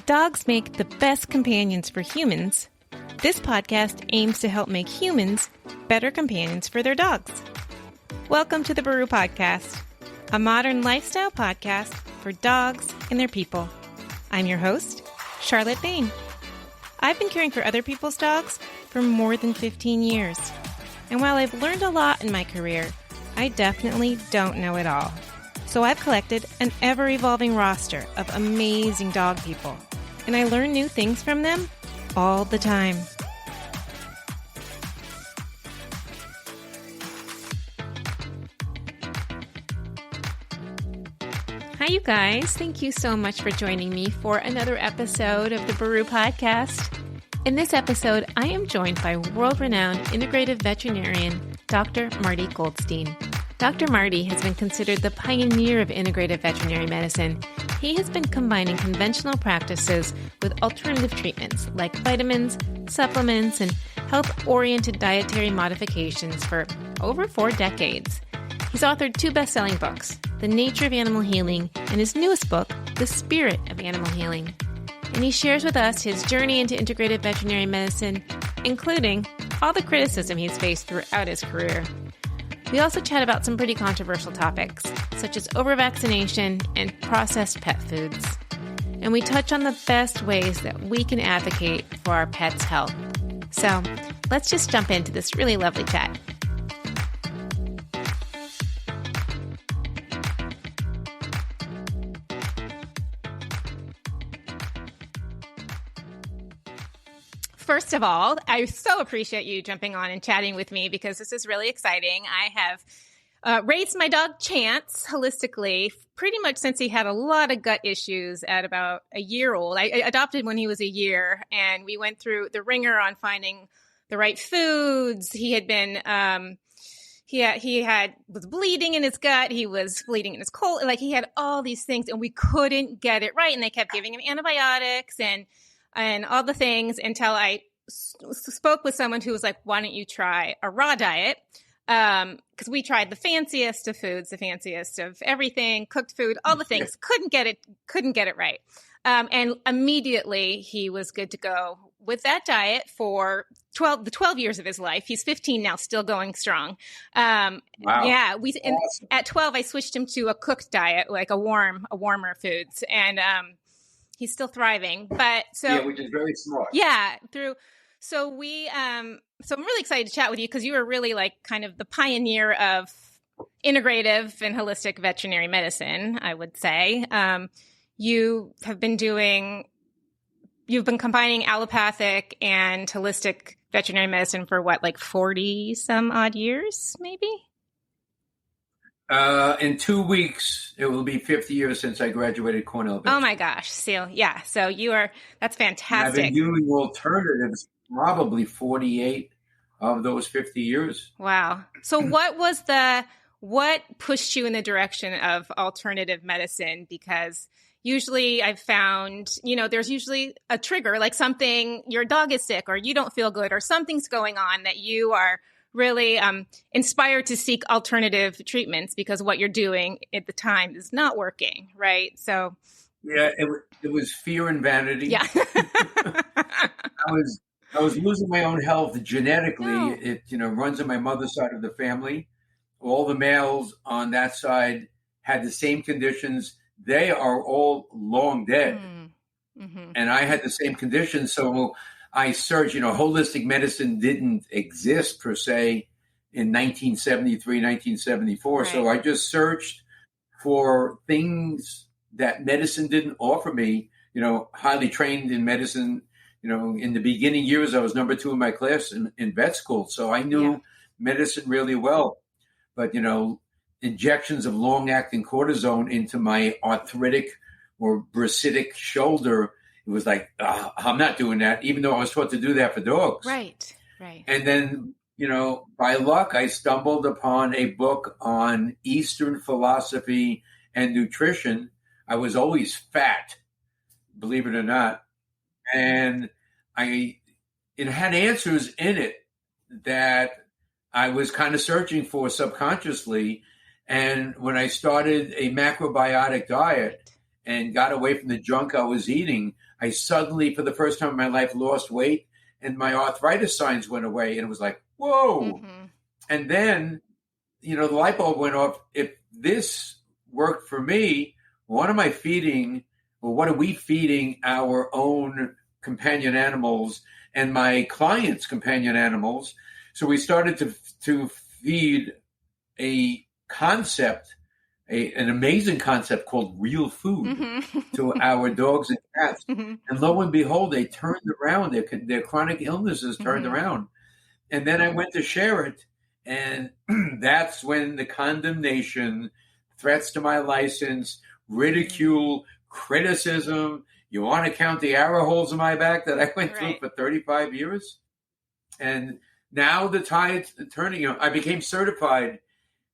dogs make the best companions for humans, this podcast aims to help make humans better companions for their dogs. Welcome to the Baru Podcast, a modern lifestyle podcast for dogs and their people. I'm your host, Charlotte Bain. I've been caring for other people's dogs for more than 15 years. And while I've learned a lot in my career, I definitely don't know it all. So I've collected an ever-evolving roster of amazing dog people, and I learn new things from them all the time. Hi, you guys. Thank you so much for joining me for another episode of the Baru Podcast. In this episode, I am joined by world-renowned integrative veterinarian, Dr. Marty Goldstein. Dr. Marty has been considered the pioneer of integrative veterinary medicine. He has been combining conventional practices with alternative treatments like vitamins, supplements, and health-oriented dietary modifications for over 4 decades. He's authored 2 best-selling books, The Nature of Animal Healing, and his newest book, The Spirit of Animal Healing. And he shares with us his journey into integrative veterinary medicine, including all the criticism he's faced throughout his career. We also chat about some pretty controversial topics, such as over-vaccination and processed pet foods. And we touch on the best ways that we can advocate for our pets' health. So let's just jump into this really lovely chat. First of all, I so appreciate you jumping on and chatting with me because this is really exciting. I have raised my dog Chance holistically pretty much since he had a lot of gut issues at about a year old. I adopted when he was a year, and we went through the ringer on finding the right foods. He had been was bleeding in his gut. He was bleeding in his colon. Like, he had all these things, and we couldn't get it right. And they kept giving him antibiotics and all the things until I spoke with someone who was like, why don't you try a raw diet? Because we tried the fanciest of foods, the fanciest of everything, cooked food, all the things, couldn't get it right. And immediately he was good to go with that diet for 12 years of his life. He's 15 now, still going strong. Wow. Yeah. At 12, I switched him to a cooked diet, like warmer foods. And, he's still thriving, which is very smart. Yeah. So I'm really excited to chat with you because you are really like kind of the pioneer of integrative and holistic veterinary medicine, I would say. You've been combining allopathic and holistic veterinary medicine for 40 some odd years, maybe? In 2 weeks, it will be 50 years since I graduated Cornell. Oh my gosh. So that's fantastic. I've been doing alternatives probably 48 of those 50 years. Wow. So what pushed you in the direction of alternative medicine? Because usually I've found, there's usually a trigger, like something, your dog is sick or you don't feel good or something's going on that you are really inspired to seek alternative treatments because what you're doing at the time is not working, right? So, yeah, it was fear and vanity. Yeah, I was losing my own health genetically. No. It runs on my mother's side of the family. All the males on that side had the same conditions. They are all long dead, and I had the same conditions. So I searched, holistic medicine didn't exist per se in 1973, 1974. Right. So I just searched for things that medicine didn't offer me, highly trained in medicine. In the beginning years, I was number 2 in my class in vet school. So I knew medicine really well. But, injections of long-acting cortisone into my arthritic or bursitic shoulder, it was like, I'm not doing that, even though I was taught to do that for dogs. Right. And then, by luck, I stumbled upon a book on Eastern philosophy and nutrition. I was always fat, believe it or not. And it had answers in it that I was kind of searching for subconsciously. And when I started a macrobiotic diet and got away from the junk I was eating, I suddenly, for the first time in my life, lost weight, and my arthritis signs went away. And it was like, whoa. Mm-hmm. And then, the light bulb went off. If this worked for me, what am I feeding, or what are we feeding our own companion animals and my clients' companion animals? So we started to feed a concept, an amazing concept called real food Mm-hmm. to our dogs and cats. Mm-hmm. And lo and behold, they turned around. Their chronic illnesses turned Mm-hmm. around. And then I went to share it. And that's when the condemnation, threats to my license, ridicule, criticism, you want to count the arrow holes in my back that I went through for 35 years? And now the tide's turning. I became certified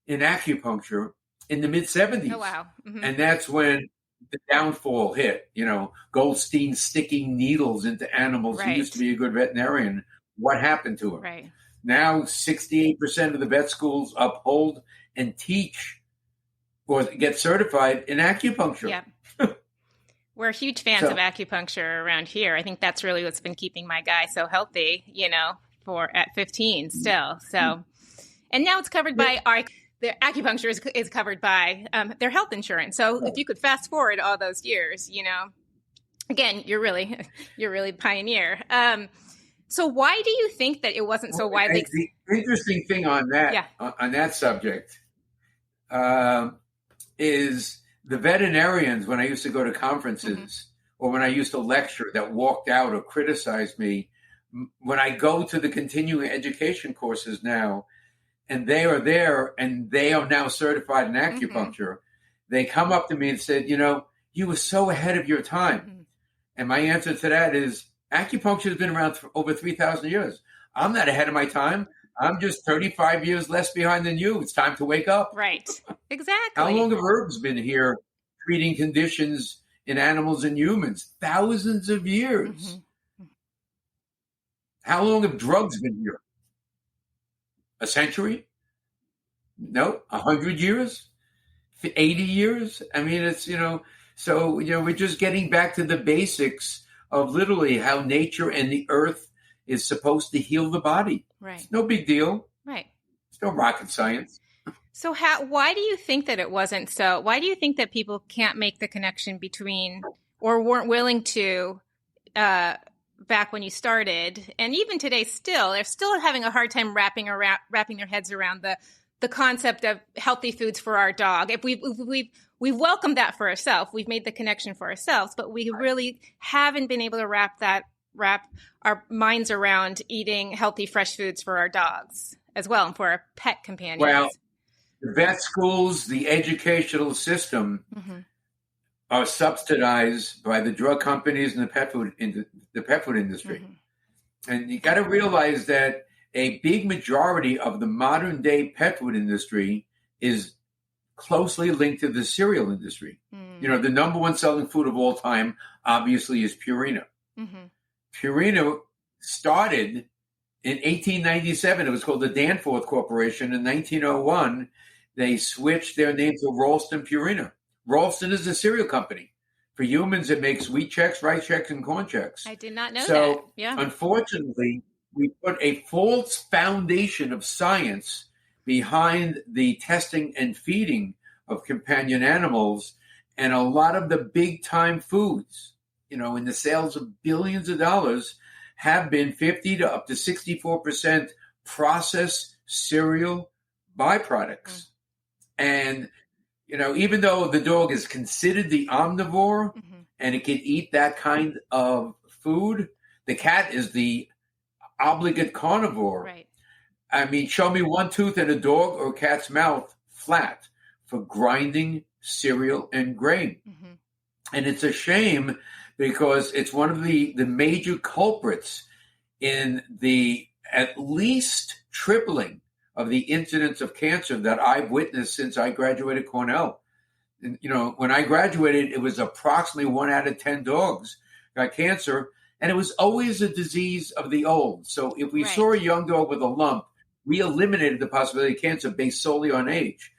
in acupuncture in the mid-'70s. Oh, wow. Mm-hmm. And that's when the downfall hit. Goldstein sticking needles into animals. Right. He used to be a good veterinarian. What happened to him? Right. Now, 68% of the vet schools uphold and teach or get certified in acupuncture. Yeah. We're huge fans of acupuncture around here. I think that's really what's been keeping my guy so healthy, at 15 still. So, and now it's covered by the acupuncture is covered by their health insurance. So if you could fast forward all those years, again, you're really pioneer. So why do you think that it wasn't so widely? The interesting thing on that subject is the veterinarians, when I used to go to conferences or when I used to lecture, that walked out or criticized me. When I go to the continuing education courses now, and they are there and they are now certified in acupuncture, they come up to me and said, you were so ahead of your time. And my answer to that is, acupuncture has been around for over 3,000 years. I'm not ahead of my time. I'm just 35 years less behind than you. It's time to wake up. Right. Exactly. How long have herbs been here treating conditions in animals and humans? Thousands of years. How long have drugs been here? A century? No, 100 years? 80 years? I mean, it's, so, we're just getting back to the basics of literally how nature and the earth is supposed to heal the body. Right. It's no big deal. Right. It's no rocket science. So why do you think that it wasn't so? Why do you think that people can't make the connection between, or weren't willing to, back when you started, and even today they're still having a hard time wrapping their heads around the concept of healthy foods for our dog? If we've welcomed that for ourselves, we've made the connection for ourselves, but we really haven't been able to wrap our minds around eating healthy, fresh foods for our dogs as well, and for our pet companions. Well, the vet schools, the educational system are subsidized by the drug companies and the pet food industry. And you got to realize that a big majority of the modern day pet food industry is closely linked to the cereal industry. The number one selling food of all time, obviously, is Purina. Purina started in 1897. It was called the Danforth Corporation. In 1901, they switched their name to Ralston Purina. Ralston is a cereal company. For humans, it makes wheat checks, rice checks, and corn checks. I did not know that. So, yeah. Unfortunately, we put a false foundation of science behind the testing and feeding of companion animals, and a lot of the big-time foods, in the sales of billions of dollars, have been 50 to up to 64% processed cereal byproducts. And, even though the dog is considered the omnivore and it can eat that kind of food, the cat is the obligate carnivore. Right. I mean, show me one tooth in a dog or cat's mouth flat for grinding cereal and grain. And it's a shame because it's one of the major culprits in the at least tripling of the incidence of cancer that I've witnessed since I graduated Cornell. And, when I graduated, it was approximately 1 out of 10 dogs got cancer, and it was always a disease of the old. So if we saw a young dog with a lump, we eliminated the possibility of cancer based solely on age.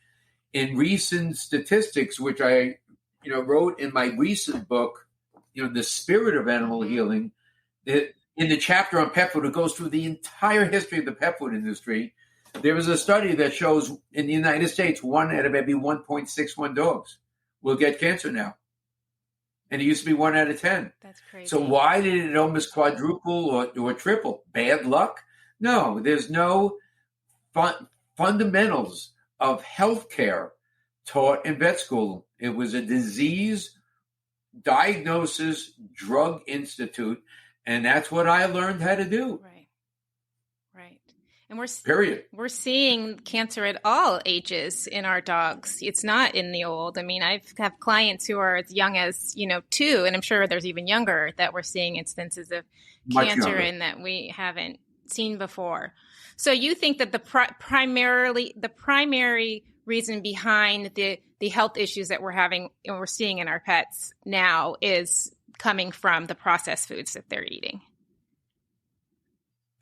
In recent statistics, which I wrote in my recent book, The Spirit of Animal Healing, in the chapter on pet food, it goes through the entire history of the pet food industry. There was a study that shows in the United States, 1 out of every 1.61 dogs will get cancer now. And it used to be 1 out of 10. That's crazy. So why did it almost quadruple or triple? Bad luck? No, there's no fundamentals of healthcare taught in vet school. It was a disease diagnosis drug institute, and that's what I learned how to do. Right. And we're seeing cancer at all ages in our dogs. It's not in the old. I mean, I have clients who are as young as 2, and I'm sure there's even younger that we're seeing instances of cancer in that we haven't seen before. So you think that the primary reason behind the health issues that we're having and we're seeing in our pets now is coming from the processed foods that they're eating?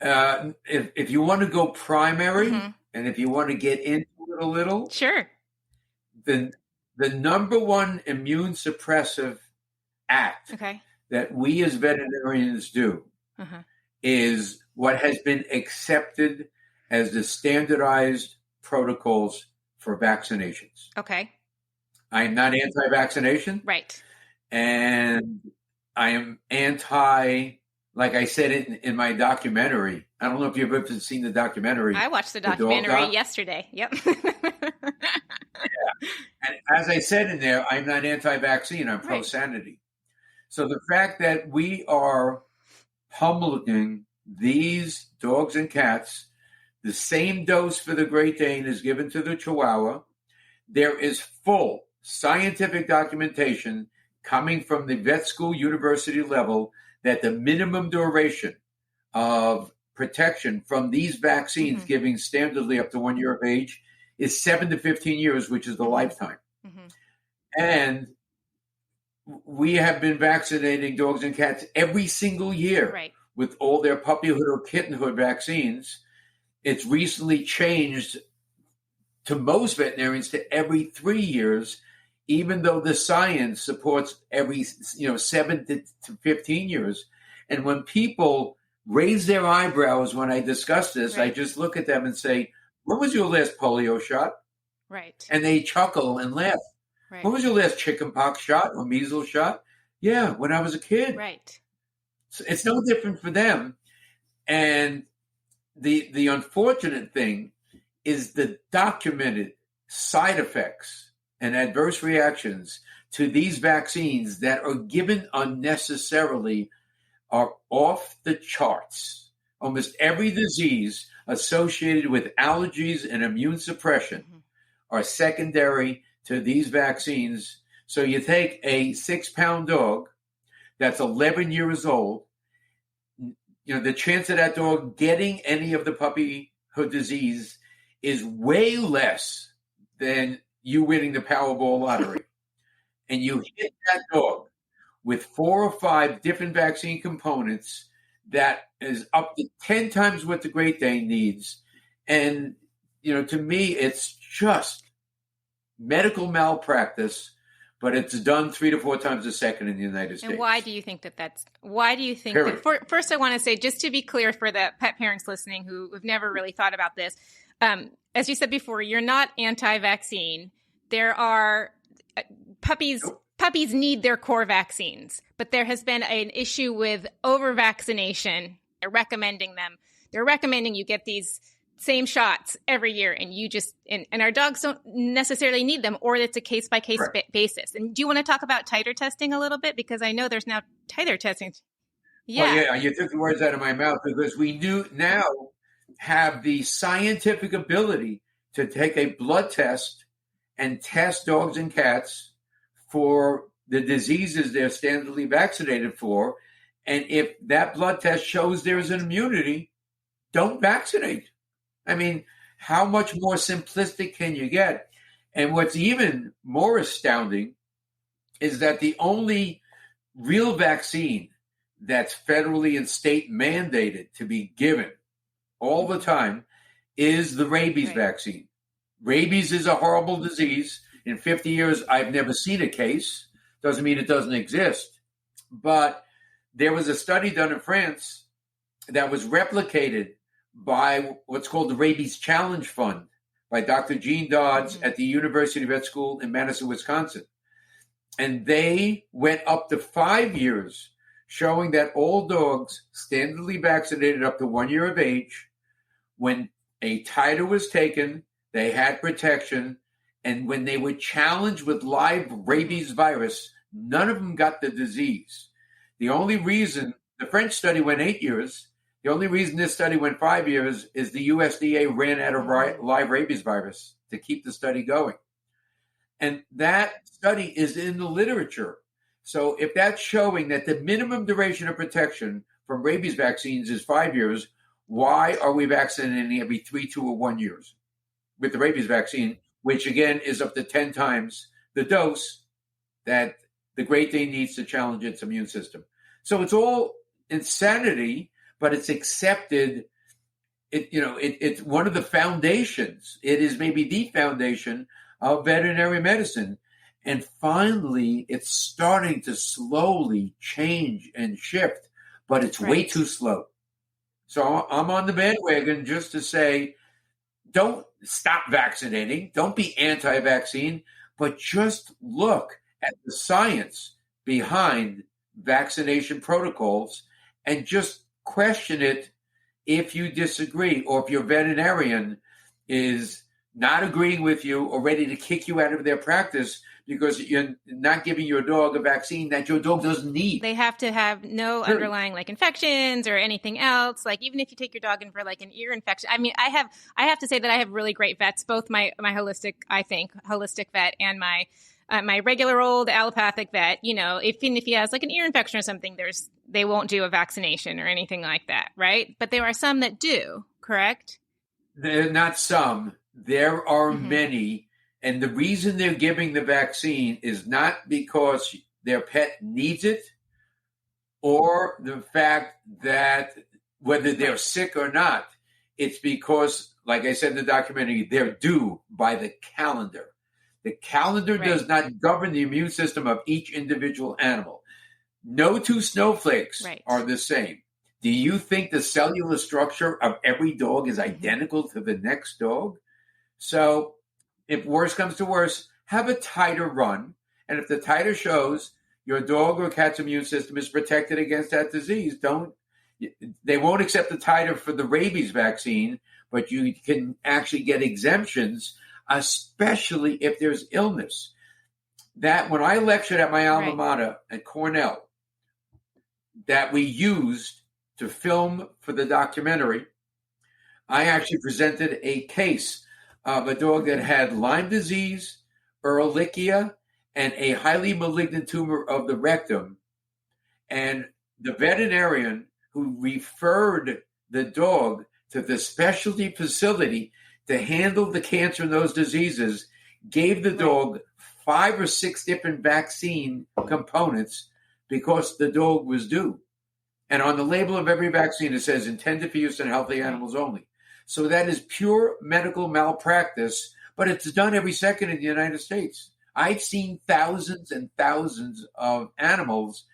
If you want to go primary, and if you want to get into it a little, sure. The number one immune suppressive act that we as veterinarians do is what has been accepted as the standardized protocols for vaccinations. Okay. I am not anti-vaccination. Right. And I am anti, like I said in my documentary. I don't know if you've ever seen the documentary. I watched the documentary yesterday. Yep. And as I said in there, I'm not anti-vaccine. I'm pro-sanity. So the fact that we are pummeling these dogs and cats, the same dose for the Great Dane is given to the Chihuahua. There is full scientific documentation coming from the vet school university level that the minimum duration of protection from these vaccines giving standardly up to 1 year of age is 7 to 15 years, which is the lifetime. And we have been vaccinating dogs and cats every single year with all their puppyhood or kittenhood vaccines. It's recently changed to most veterinarians to every 3 years, even though the science supports every 7 to 15 years. And when people raise their eyebrows when I discuss this, I just look at them and say, when was your last polio shot? Right. And they chuckle and laugh. Right. When was your last chickenpox shot or measles shot? Yeah, when I was a kid. Right. So it's no different for them. And the unfortunate thing is the documented side effects and adverse reactions to these vaccines that are given unnecessarily are off the charts. Almost every disease associated with allergies and immune suppression are secondary to these vaccines. So you take a 6-pound dog that's 11 years old, the chance of that dog getting any of the puppyhood disease is way less than you winning the Powerball lottery. And you hit that dog with 4 or 5 different vaccine components that is up to 10 times what the Great Dane needs. And, to me, it's just medical malpractice, but it's done 3 to 4 times a second in the United States. And why do you think that first I want to say, just to be clear for the pet parents listening who have never really thought about this, as you said before, you're not anti-vaccine. There are puppies need their core vaccines, but there has been an issue with over-vaccination. They're recommending you get these same shots every year, and and our dogs don't necessarily need them, or it's a case-by-case basis. And do you want to talk about titer testing a little bit? Because I know there's now titer testing. Yeah. Well, yeah, you took the words out of my mouth, because we now have the scientific ability to take a blood test and test dogs and cats for the diseases they're standardly vaccinated for. And if that blood test shows there is an immunity, don't vaccinate. I mean, how much more simplistic can you get? And what's even more astounding is that the only real vaccine that's federally and state mandated to be given all the time is the rabies vaccine. Rabies is a horrible disease. In 50 years, I've never seen a case. Doesn't mean it doesn't exist. But there was a study done in France that was replicated by what's called the Rabies Challenge Fund by Dr. Gene Dodds at the University Vet School in Madison, Wisconsin. And they went up to 5 years, showing that all dogs standardly vaccinated up to 1 year of age, when a titer was taken, they had protection. And when they were challenged with live rabies virus, none of them got the disease. The only reason the French study went 8 years, the only reason this study went 5 years is the USDA ran out of live rabies virus to keep the study going. And that study is in the literature. So if that's showing that the minimum duration of protection from rabies vaccines is 5 years, why are we vaccinating every 3, 2, or 1 years with the rabies vaccine, which again is up to 10 times the dose that the Great Dane needs to challenge its immune system? So it's all insanity, but it's accepted. It's one of the foundations. It is maybe the foundation of veterinary medicine. And finally, it's starting to slowly change and shift, but it's way too slow. So I'm on the bandwagon just to say, don't stop vaccinating. Don't be anti-vaccine, but just look at the science behind vaccination protocols and just question it if you disagree, or if your veterinarian is not agreeing with you or ready to kick you out of their practice because you're not giving your dog a vaccine that your dog doesn't need. They have to have no underlying like infections or anything else. Like even if you take your dog in for like an ear infection. I mean, I have to say that I have really great vets, both my holistic vet and my regular old allopathic vet. If he has like an ear infection or something, they won't do a vaccination or anything like that, right? But there are some that do, correct? They're not some. There are many. And the reason they're giving the vaccine is not because their pet needs it, or the fact that whether they're sick or not. It's because, like I said in the documentary, they're due by the calendar. The calendar does not govern the immune system of each individual animal. No two snowflakes are the same. Do you think the cellular structure of every dog is identical to the next dog? So if worse comes to worse, have a titer run. And if the titer shows your dog or cat's immune system is protected against that disease, they won't accept the titer for the rabies vaccine, but you can actually get exemptions, especially if there's illness. That when I lectured at my alma mater at Cornell, that we used to film for the documentary, I actually presented a case of a dog that had Lyme disease, Ehrlichia, and a highly malignant tumor of the rectum. And the veterinarian who referred the dog to the specialty facility to handle the cancer and those diseases gave the dog 5 or 6 different vaccine components because the dog was due. And on the label of every vaccine, it says intended for use in healthy animals only. So that is pure medical malpractice, but it's done every second in the United States. I've seen thousands and thousands of animals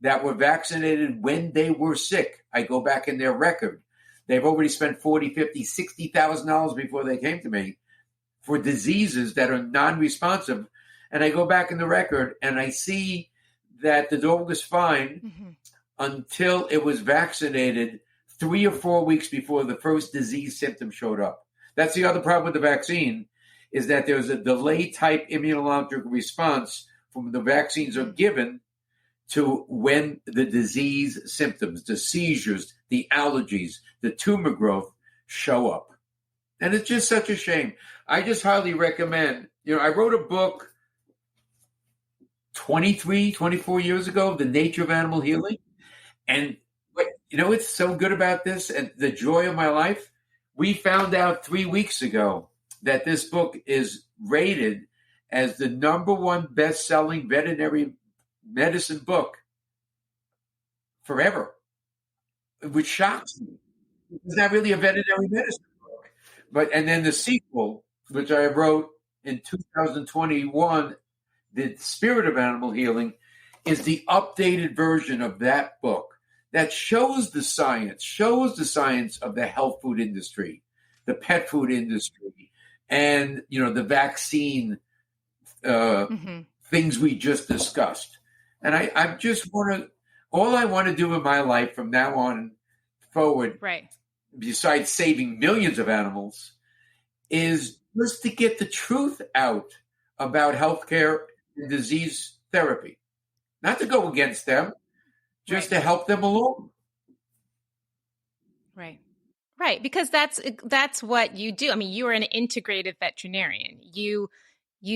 that were vaccinated when they were sick. I go back in their record. They've already spent $40,000, $50,000, $60,000 before they came to me for diseases that are non-responsive. And I go back in the record and I see that the dog was fine until it was vaccinated 3 or 4 weeks before the first disease symptom showed up. That's the other problem with the vaccine, is that there's a delay type immunologic response from when the vaccines are given to when the disease symptoms, the seizures, the allergies, the tumor growth show up. And it's just such a shame. I just highly recommend, I wrote a book 24 years ago, The Nature of Animal Healing. And what's so good about this and the joy of my life? We found out 3 weeks ago that this book is rated as the #1 best-selling veterinary medicine book forever, which shocks me. It's not really a veterinary medicine book. And then the sequel, which I wrote in 2021, The Spirit of Animal Healing, is the updated version of that book that shows the science of the health food industry, the pet food industry, and the vaccine things we just discussed. And I just all I want to do in my life from now on forward, right, besides saving millions of animals, is just to get the truth out about healthcare and disease therapy. Not to go against them, just to help them along. Right. Right, because that's what you do. I mean, you are an integrative veterinarian. You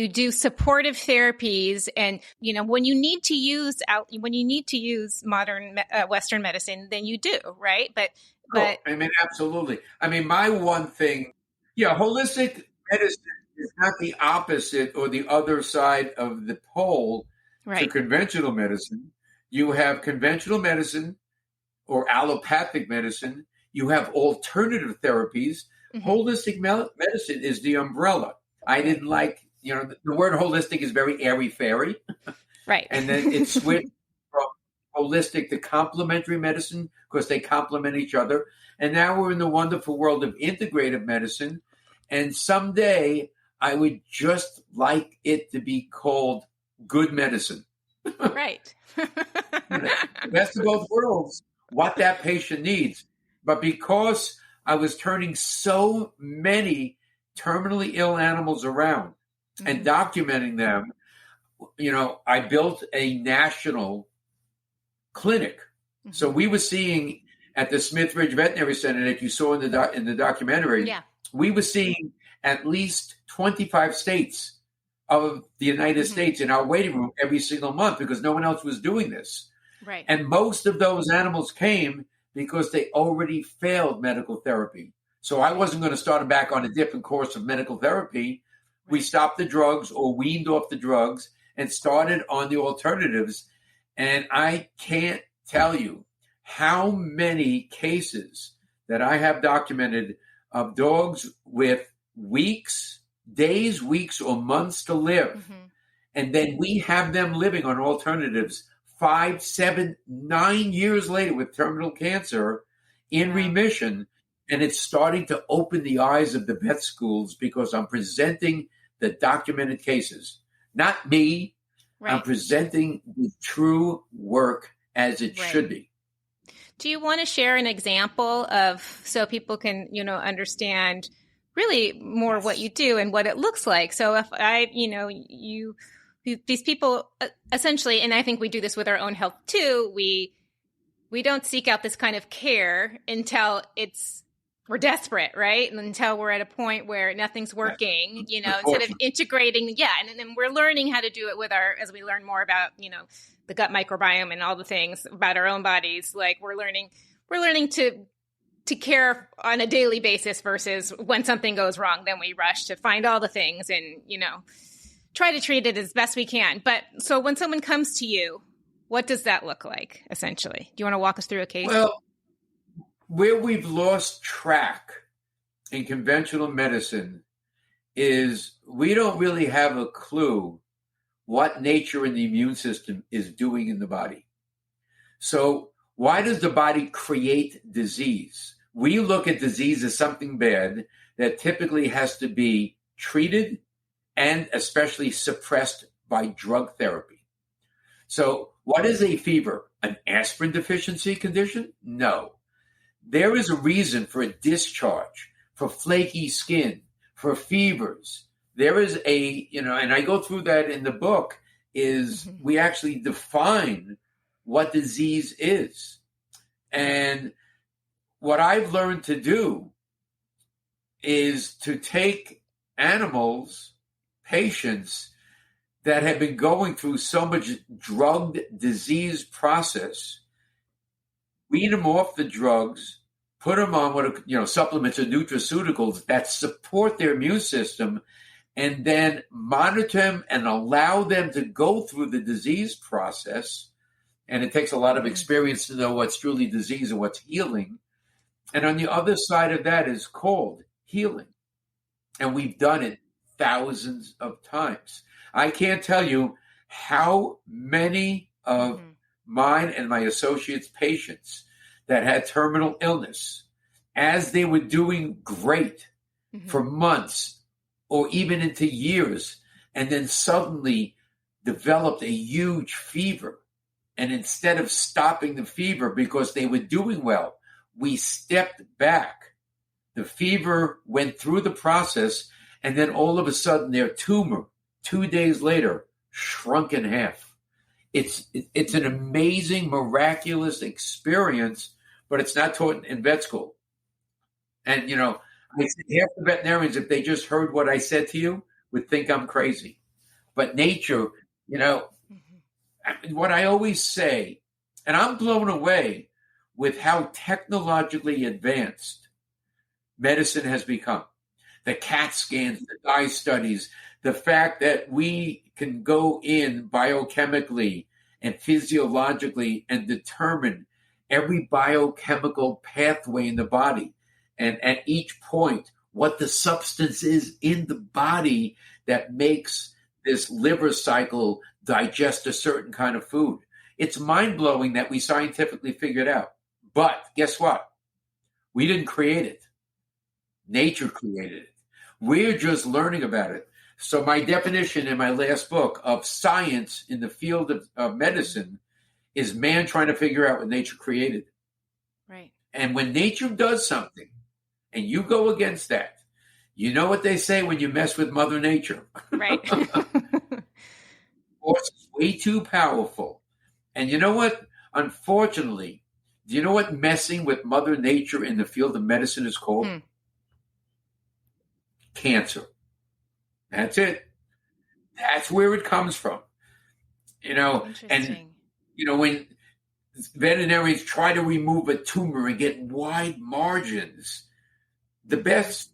do supportive therapies, and when you need to use modern Western medicine, then you do, right? But I mean, absolutely. I mean, my one thing, holistic medicine is not the opposite or the other side of the pole to conventional medicine. You have conventional medicine or allopathic medicine. You have alternative therapies. Holistic medicine is the umbrella. I didn't like, the word holistic is very airy-fairy. Right. And then it switched from holistic to complementary medicine because they complement each other. And now we're in the wonderful world of integrative medicine. And someday I would just like it to be called good medicine. Right. Best of both worlds, what that patient needs. But because I was turning so many terminally ill animals around and documenting them, I built a national clinic. So we were seeing at the Smith Ridge Veterinary Center that you saw in the documentary, we were seeing at least 25 states of the United States in our waiting room every single month because no one else was doing this. Right. And most of those animals came because they already failed medical therapy. So I wasn't going to start them back on a different course of medical therapy. We stopped the drugs or weaned off the drugs and started on the alternatives. And I can't tell you how many cases that I have documented of dogs with days, weeks, or months to live. And then we have them living on alternatives 5, 7, 9 years later with terminal cancer in remission. And it's starting to open the eyes of the vet schools because I'm presenting the documented cases. Not me. I'm presenting the true work as it should be. Do you want to share an example so people can, understand really more what you do and what it looks like? So if these people essentially, and I think we do this with our own health too, we don't seek out this kind of care until we're desperate, right? And until we're at a point where nothing's working, instead of integrating. And then we're learning how to do it as we learn more about, the gut microbiome and all the things about our own bodies. Like we're learning to care on a daily basis versus when something goes wrong, then we rush to find all the things and, try to treat it as best we can. But so when someone comes to you, what does that look like, essentially? Do you want to walk us through a case? Well, where we've lost track in conventional medicine is we don't really have a clue what nature and the immune system is doing in the body. So why does the body create disease? We look at disease as something bad that typically has to be treated and especially suppressed by drug therapy. So what is a fever? An aspirin deficiency condition? No. There is a reason for a discharge, for flaky skin, for fevers. There is and I go through that in the book, is we actually define what disease is. And what I've learned to do is to take patients that have been going through so much drugged disease process, wean them off the drugs, put them on supplements or nutraceuticals that support their immune system, and then monitor them and allow them to go through the disease process. And it takes a lot of experience to know what's truly disease and what's healing. And on the other side of that is called healing. And we've done it thousands of times. I can't tell you how many of mine and my associates' patients that had terminal illness, as they were doing great for months or even into years, and then suddenly developed a huge fever. And instead of stopping the fever because they were doing well, we stepped back. The fever went through the process, and then all of a sudden their tumor, 2 days later, shrunk in half. It's an amazing, miraculous experience, but it's not taught in vet school. And, you know, I said half the veterinarians, if they just heard what I said to you, would think I'm crazy. But nature, you know, what I always say, and I'm blown away with how technologically advanced medicine has become. The CAT scans, the dye studies, the fact that we can go in biochemically and physiologically and determine every biochemical pathway in the body, and at each point, what the substance is in the body that makes this liver cycle digest a certain kind of food. It's mind-blowing that we scientifically figured out. But guess what? We didn't create it. Nature created it. We're just learning about it. So my definition in my last book of science in the field of medicine is man trying to figure out what nature created. Right. And when nature does something and you go against that, you know what they say when you mess with Mother Nature. Right. Force is way too powerful. And you know what? Unfortunately, do you know what messing with Mother Nature in the field of medicine is called? Cancer. That's it. That's where it comes from. You know, and you know, when veterinarians try to remove a tumor and get wide margins, the best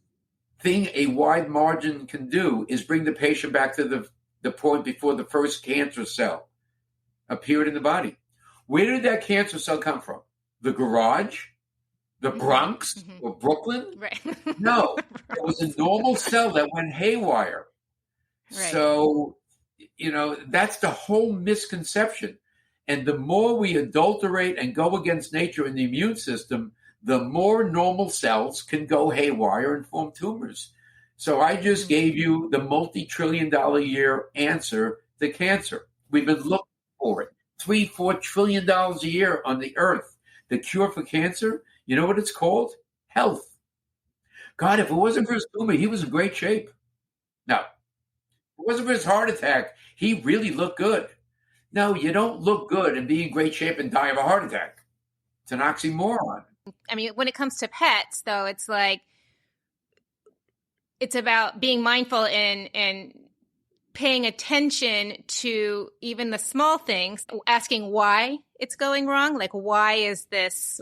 thing a wide margin can do is bring the patient back to the point before the first cancer cell appeared in the body. Where did that cancer cell come from? The garage? The Bronx or Brooklyn? Right. No, it was a normal cell that went haywire. Right. So, you know, that's the whole misconception. And the more we adulterate and go against nature in the immune system, the more normal cells can go haywire and form tumors. So I just gave you the multi-trillion-dollar-a-year answer to cancer. We've been looking for it. $3-4 trillion a year on the earth. The cure for cancer, you know what it's called? Health. God, if it wasn't for his tumor, he was in great shape. No. If it wasn't for his heart attack, he really looked good. No, you don't look good and be in great shape and die of a heart attack. It's an oxymoron. I mean, when it comes to pets, though, it's like, it's about being mindful and paying attention to even the small things, asking why it's going wrong. Like, why is this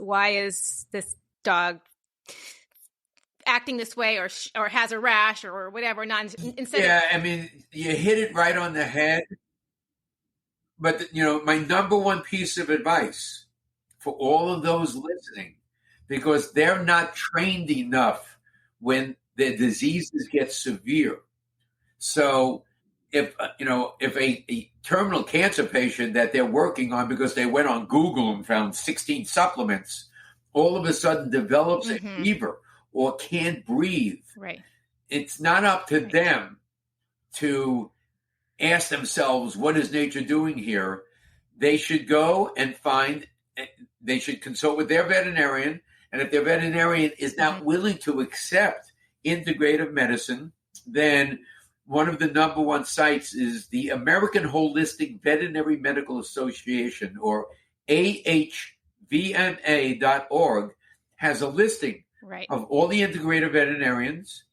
dog acting this way or has a rash or whatever? I mean, you hit it right on the head. But, you know, my number one piece of advice for all of those listening, because they're not trained enough when their diseases get severe. So if a terminal cancer patient that they're working on because they went on Google and found 16 supplements, all of a sudden develops a fever or can't breathe, right? It's not up to them to ask themselves, what is nature doing here? They should go and they should consult with their veterinarian. And if their veterinarian is not willing to accept integrative medicine, then one of the number one sites is the American Holistic Veterinary Medical Association, or AHVMA.org, has a listing of all the integrative veterinarians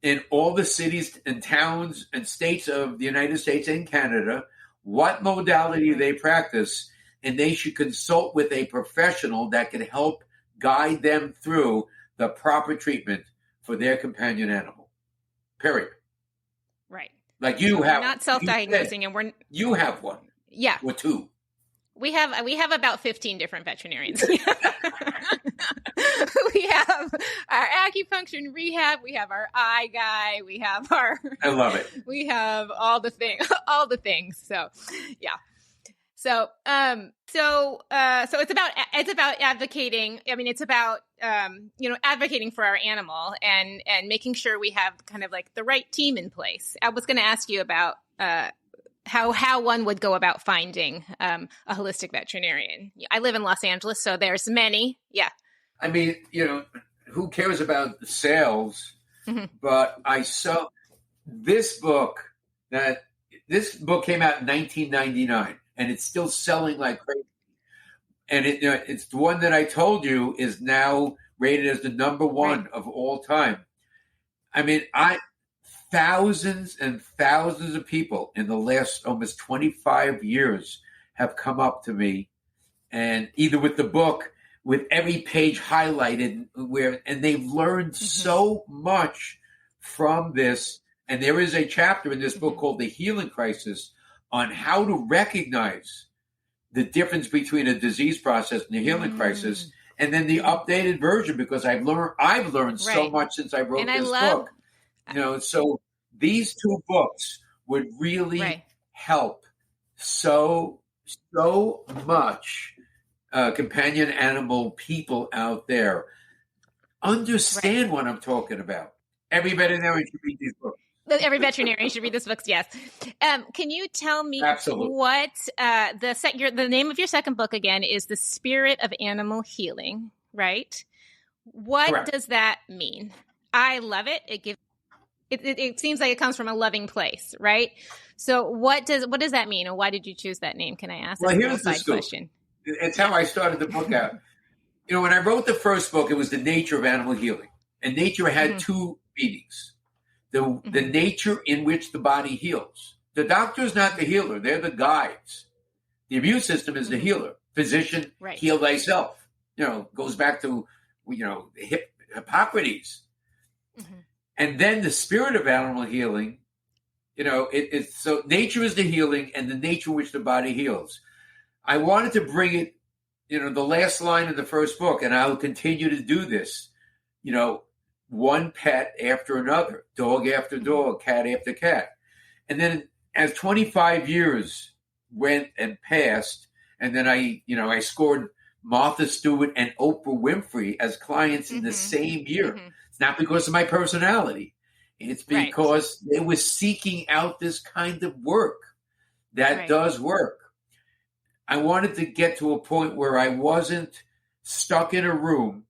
in all the cities and towns and states of the United States and Canada, what modality they practice, and they should consult with a professional that can help guide them through the proper treatment for their companion animal. Period. Right. Like you have. Not self-diagnosing, and you have one. Yeah. Or two. We have about 15 different veterinarians. We have our acupuncture rehab. We have our eye guy. We have our. I love it. We have all the things. So, yeah. So it's about advocating. I mean, it's about, advocating for our animal and making sure we have kind of like the right team in place. I was going to ask you about, how one would go about finding, a holistic veterinarian. I live in Los Angeles, so there's many. Yeah. I mean, who cares about sales? Mm-hmm. But I saw this book came out in 1999, and it's still selling like crazy. And it's the one that I told you is now rated as the number one of all time. I mean, thousands and thousands of people in the last almost 25 years have come up to me, and either with the book, with every page highlighted, and they've learned so much from this. And there is a chapter in this book called The Healing Crisis on how to recognize the difference between a disease process and the healing crisis, and then the updated version, because I've learned so much since I wrote this book. So these two books would really help so much companion animal people out there understand what I'm talking about. Every veterinarian should read these books. Every veterinarian should read this book. Yes. Can you tell me what the name of your second book again is? The Spirit of Animal Healing, right? What does that mean? I love it. It seems like it comes from a loving place, right? So what does that mean, and why did you choose that name? Can I ask? Well, here's the scoop. Question. It's how I started the book out. When I wrote the first book, it was The Nature of Animal Healing, and nature had two meanings. The nature in which the body heals. The doctor is not the healer. They're the guides. The immune system is the healer. Physician, heal thyself. Goes back to, Hippocrates. And then the spirit of animal healing, it's so nature is the healing and the nature in which the body heals. I wanted to bring it, the last line of the first book, and I'll continue to do this, one pet after another, dog after dog, cat after cat. And then as 25 years went and passed, and then I scored Martha Stewart and Oprah Winfrey as clients in the same year. It's not because of my personality. It's because they were seeking out this kind of work that does work. I wanted to get to a point where I wasn't stuck in a room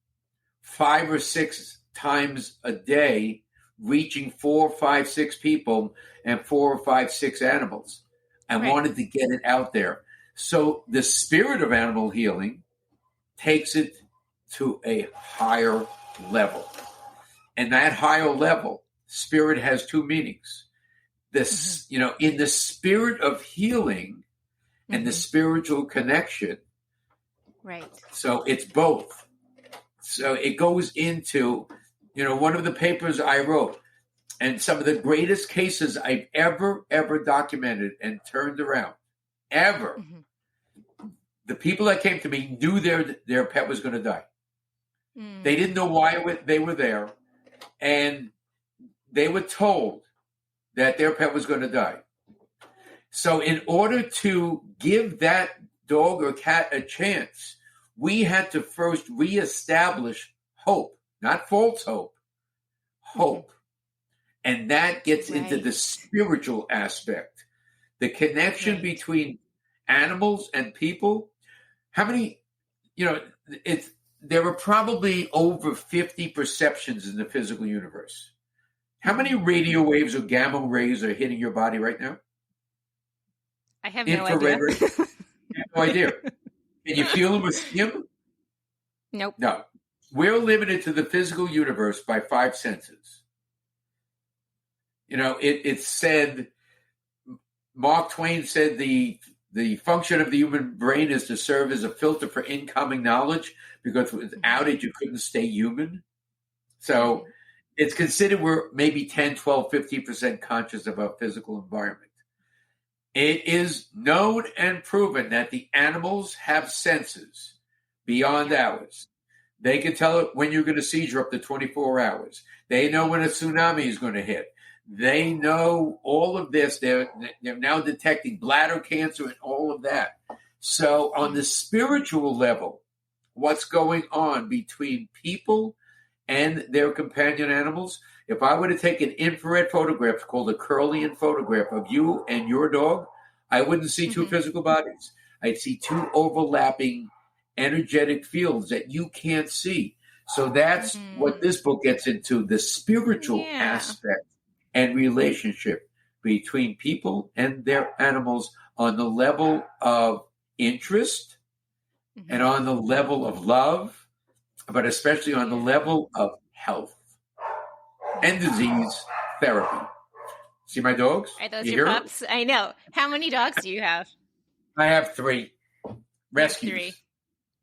5 or 6 times a day, reaching 4, 5, 6 people and 4 or 5, 6 animals. I wanted to get it out there. So the spirit of animal healing takes it to a higher level. And that higher level, spirit has two meanings. This, in the spirit of healing and the spiritual connection. Right. So it's both. So it goes into, one of the papers I wrote, and some of the greatest cases I've ever documented and turned around, ever. The people that came to me knew their pet was going to die. They didn't know why they were there, and they were told that their pet was going to die. So in order to give that dog or cat a chance, we had to first reestablish hope. Not false hope, hope. And that gets into the spiritual aspect, the connection between animals and people. How many, there are probably over 50 perceptions in the physical universe. How many radio waves or gamma rays are hitting your body right now? I have no idea. I have no idea. Can you feel them or see them? Nope. No. We're limited to the physical universe by 5 senses. It's said, Mark Twain said the function of the human brain is to serve as a filter for incoming knowledge, because without it, you couldn't stay human. So it's considered we're maybe 10, 12, 15% conscious of our physical environment. It is known and proven that the animals have senses beyond ours. They can tell it when you're going to seizure up to 24 hours. They know when a tsunami is going to hit. They know all of this. They're now detecting bladder cancer and all of that. So on the spiritual level, what's going on between people and their companion animals? If I were to take an infrared photograph called a Curlian photograph of you and your dog, I wouldn't see two physical bodies. I'd see two overlapping energetic fields that you can't see. So that's what this book gets into, the spiritual aspect and relationship between people and their animals on the level of interest and on the level of love, but especially on the level of health and disease therapy. See my dogs? Are those your pups? I know. How many dogs do you have? I have 3 rescues. 3.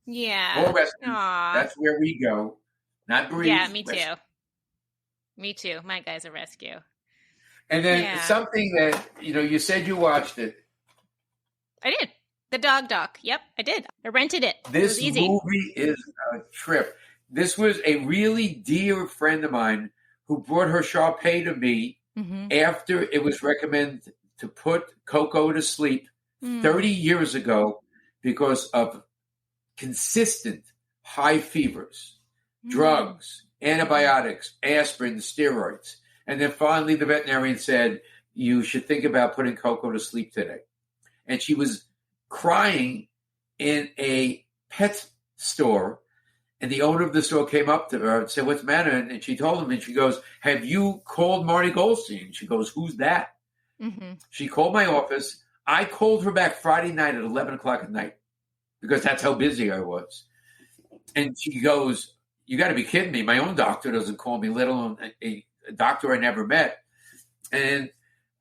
Yeah. 4 rescues. Aww. That's where we go. Not breeds. Yeah, me too. Me too. My guy's a rescue. And then something that, you said you watched it. I did. The dog doc. Yep, I did. I rented it. This it was easy. movie is a trip. This was a really dear friend of mine who brought her Shar-Pei to me after it was recommended to put Coco to sleep 30 years ago because of consistent high fevers, drugs, antibiotics, aspirin, steroids. And then finally the veterinarian said, you should think about putting Coco to sleep today. And she was crying in a pet store. And the owner of the store came up to her and said, what's the matter? And she told him, and she goes, have you called Marty Goldstein? She goes, who's that? She called my office. I called her back Friday night at 11 o'clock at night because that's how busy I was. And she goes, you got to be kidding me. My own doctor doesn't call me, let alone a doctor I never met. And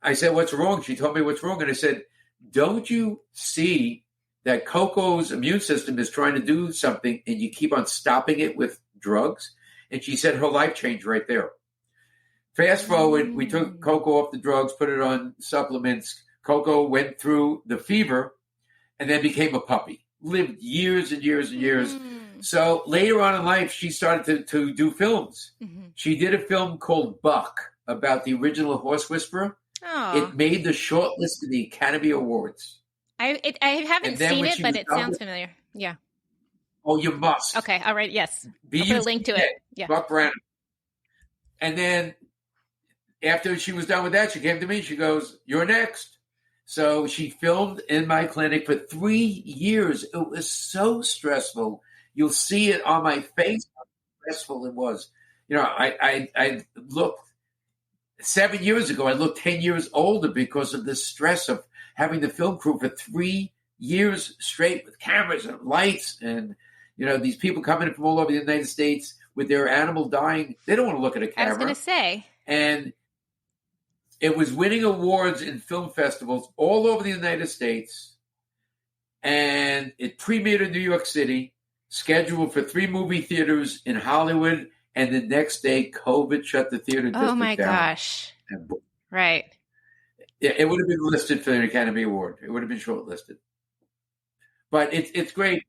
I said, what's wrong? She told me what's wrong. And I said, don't you see that Coco's immune system is trying to do something and you keep on stopping it with drugs? And she said her life changed right there. Fast forward, we took Coco off the drugs, put it on supplements. Coco went through the fever and then became a puppy. Lived years and years and years. So later on in life, she started to do films. She did a film called Buck about the original Horse Whisperer. Oh. It made the short list of the Academy Awards. I haven't seen it, but it sounds familiar. Yeah. Oh, you must. Okay. All right. Yes. I'll put a link to it. Yeah. Buck Brannon. And then after she was done with that, she came to me. She goes, you're next. So she filmed in my clinic for 3 years. It was so stressful. You'll see it on my face how stressful it was. I looked 7 years ago, I looked 10 years older because of the stress of having the film crew for 3 years straight with cameras and lights. And, these people coming in from all over the United States with their animal dying. They don't want to look at a camera. I was going to say. And it was winning awards in film festivals all over the United States. And it premiered in New York City, scheduled for 3 movie theaters in Hollywood. And the next day, COVID shut the theater district down. Oh, my gosh. Right. It would have been listed for the Academy Award. It would have been shortlisted. But it's great.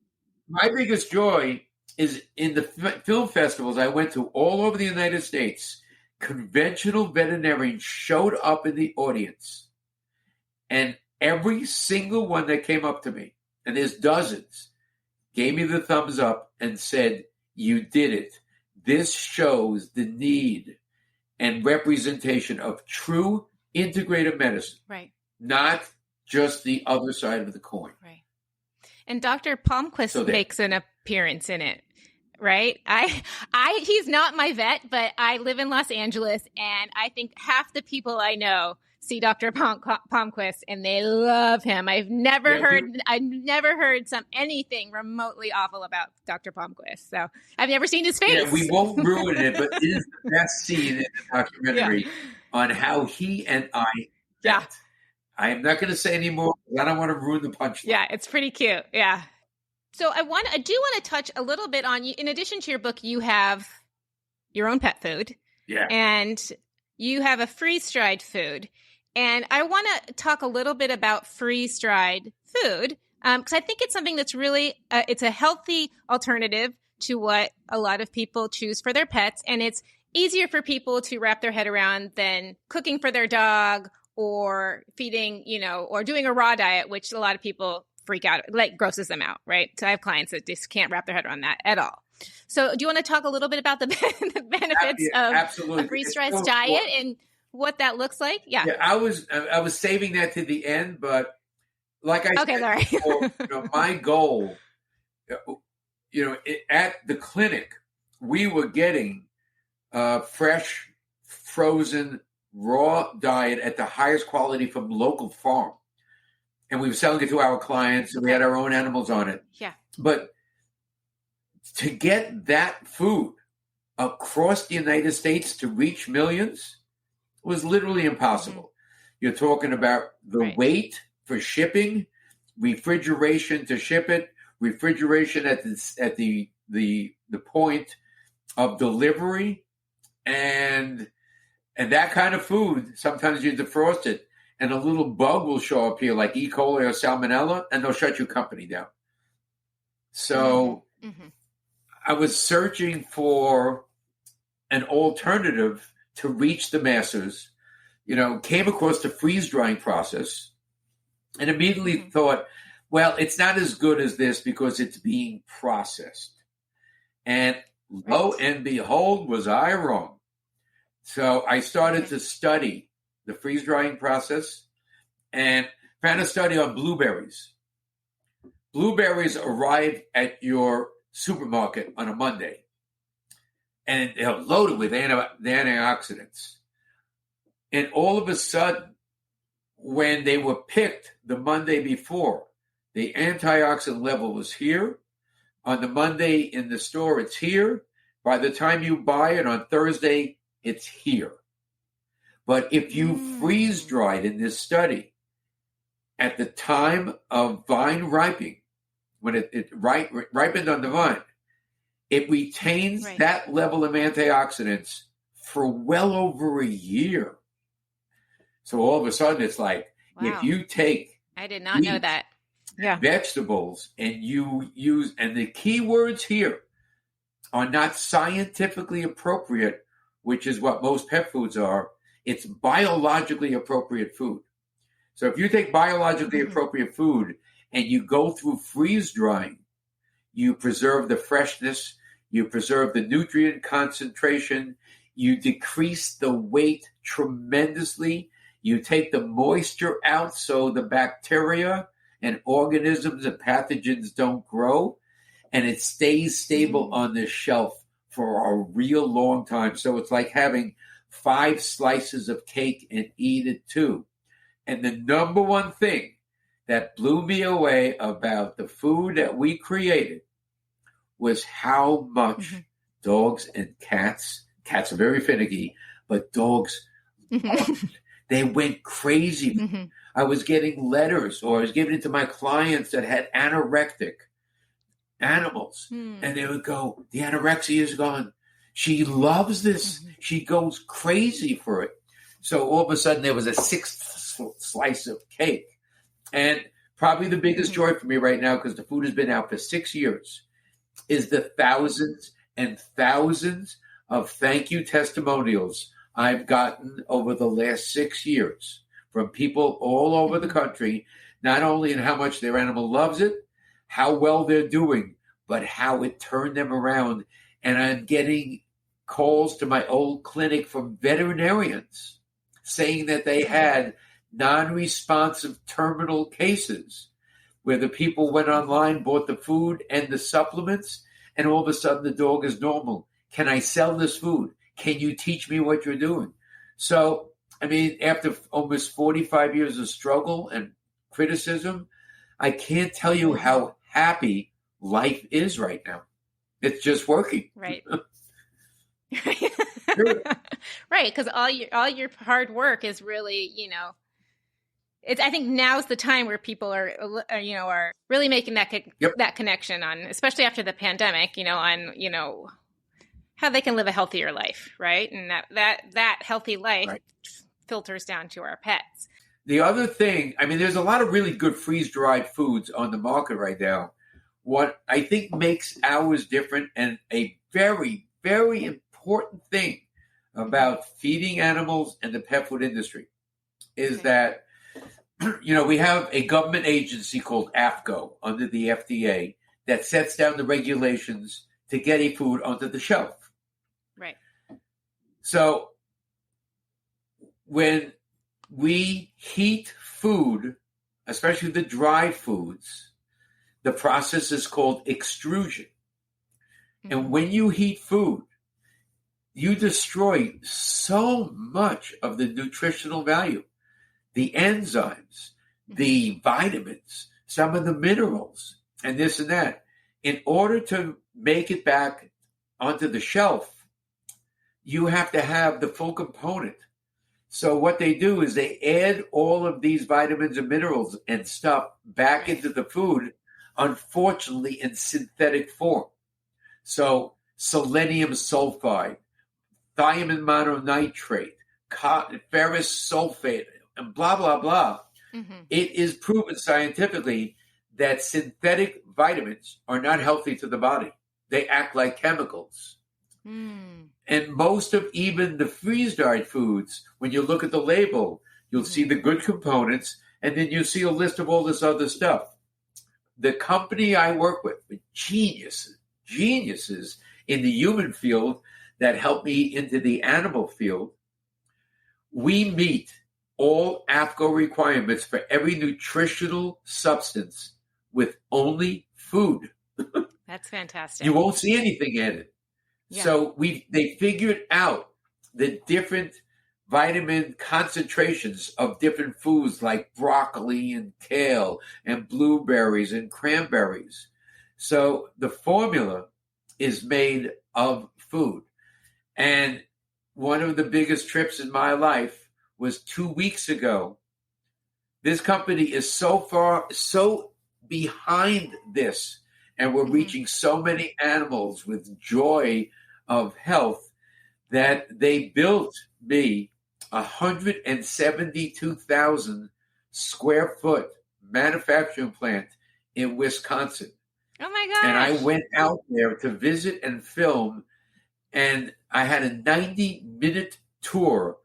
My biggest joy is in the film festivals I went to all over the United States. Conventional veterinarians showed up in the audience. And every single one that came up to me, and there's dozens, gave me the thumbs up and said, you did it. This shows the need and representation of true integrative medicine. Right. Not just the other side of the coin. Right. And Dr. Palmquist makes an appearance in it, right? He's not my vet, but I live in Los Angeles, and I think half the people I know see Dr. Palmquist, and they love him. I've never heard anything remotely awful about Dr. Palmquist. So I've never seen his face. Yeah, we won't ruin it, but it is the best scene in the documentary on how he and I met. I am not going to say any more. I don't want to ruin the punchline. Yeah, it's pretty cute. Yeah. So I do want to touch a little bit on you. In addition to your book, you have your own pet food. Yeah. And you have a freeze-dried food. And I want to talk a little bit about freeze-dried food because I think it's something that's really it's a healthy alternative to what a lot of people choose for their pets. And it's easier for people to wrap their head around than cooking for their dog or feeding, or doing a raw diet, which a lot of people freak out, like grosses them out, right? So I have clients that just can't wrap their head around that at all. So do you want to talk a little bit about the benefits of a freeze-dried diet and what that looks like? Yeah. I was saving that to the end, but like I said before, my goal, at the clinic, we were getting fresh, frozen, raw diet at the highest quality from local farm. And we were selling it to our clients, and we had our own animals on it. Yeah. But to get that food across the United States to reach millions was literally impossible. Mm-hmm. You're talking about the weight for shipping, refrigeration to ship it, refrigeration at the point of delivery, and that kind of food. Sometimes you defrost it, and a little bug will show up here, like E. coli or salmonella, and they'll shut your company down. So I was searching for an alternative to reach the masses. Came across the freeze drying process, and immediately thought, well, it's not as good as this because it's being processed. And lo and behold, was I wrong. So I started to study the freeze drying process and found a study on blueberries. Blueberries arrive at your supermarket on a Monday, and they're loaded with antioxidants. And all of a sudden, when they were picked the Monday before, the antioxidant level was here. On the Monday in the store, it's here. By the time you buy it on Thursday, it's here. But if you freeze dried in this study at the time of vine ripening, when it ripened on the vine, it retains that level of antioxidants for well over a year. So all of a sudden, it's like, if you take I did not know that. Yeah. Vegetables, and you use, and the key words here are not scientifically appropriate, which is what most pet foods are. It's biologically appropriate food. So if you take biologically appropriate food and you go through freeze drying, you preserve the freshness, you preserve the nutrient concentration, you decrease the weight tremendously, you take the moisture out so the bacteria and organisms and pathogens don't grow, and it stays stable on the shelf for a real long time. So it's like having 5 slices of cake and eat it too. And the number one thing that blew me away about the food that we created was how much dogs and cats are very finicky, but dogs, they went crazy. I was getting letters, or I was giving it to my clients that had anorectic animals. And they would go, the anorexia is gone. She loves this. She goes crazy for it. So all of a sudden there was a 6th slice of cake. And probably the biggest joy for me right now, because the food has been out for 6 years, is the thousands and thousands of thank you testimonials I've gotten over the last 6 years from people all over the country, not only in how much their animal loves it, how well they're doing, but how it turned them around. And I'm getting calls to my old clinic from veterinarians saying that they had non-responsive terminal cases where the people went online, bought the food and the supplements, and all of a sudden the dog is normal. Can I sell this food? Can you teach me what you're doing? So, I mean, after almost 45 years of struggle and criticism, I can't tell you how happy life is right now. It's just working. Right. Right, because all your hard work is really, I think now's the time where people are really making that connection on, especially after the pandemic, on how they can live a healthier life, right? And that healthy life filters down to our pets. The other thing, I mean, there's a lot of really good freeze-dried foods on the market right now. What I think makes ours different, and a very, very important thing about feeding animals and the pet food industry, is that we have a government agency called AFCO under the FDA that sets down the regulations to get a food onto the shelf. Right. So when we heat food, especially the dry foods, the process is called extrusion. Mm-hmm. And when you heat food, you destroy so much of the nutritional value, the enzymes, the vitamins, some of the minerals, and this and that. In order to make it back onto the shelf, you have to have the full component. So what they do is they add all of these vitamins and minerals and stuff back into the food, unfortunately in synthetic form. So selenium sulfide, thiamine mononitrate, ferrous sulfate, and blah, blah, blah. Mm-hmm. It is proven scientifically that synthetic vitamins are not healthy to the body. They act like chemicals. Mm. And most of even the freeze-dried foods, when you look at the label, you'll see the good components, and then you see a list of all this other stuff. The company I work with geniuses in the human field that helped me into the animal field, we meet all AFCO requirements for every nutritional substance with only food. That's fantastic. You won't see anything in it. Yeah. So they figured out the different vitamin concentrations of different foods like broccoli and kale and blueberries and cranberries. So the formula is made of food. And one of the biggest trips in my life was 2 weeks ago. This company is so behind this, and we're reaching so many animals with joy of health that they built me 172,000 square foot manufacturing plant in Wisconsin. Oh my gosh. And I went out there to visit and film, and I had a 90-minute tour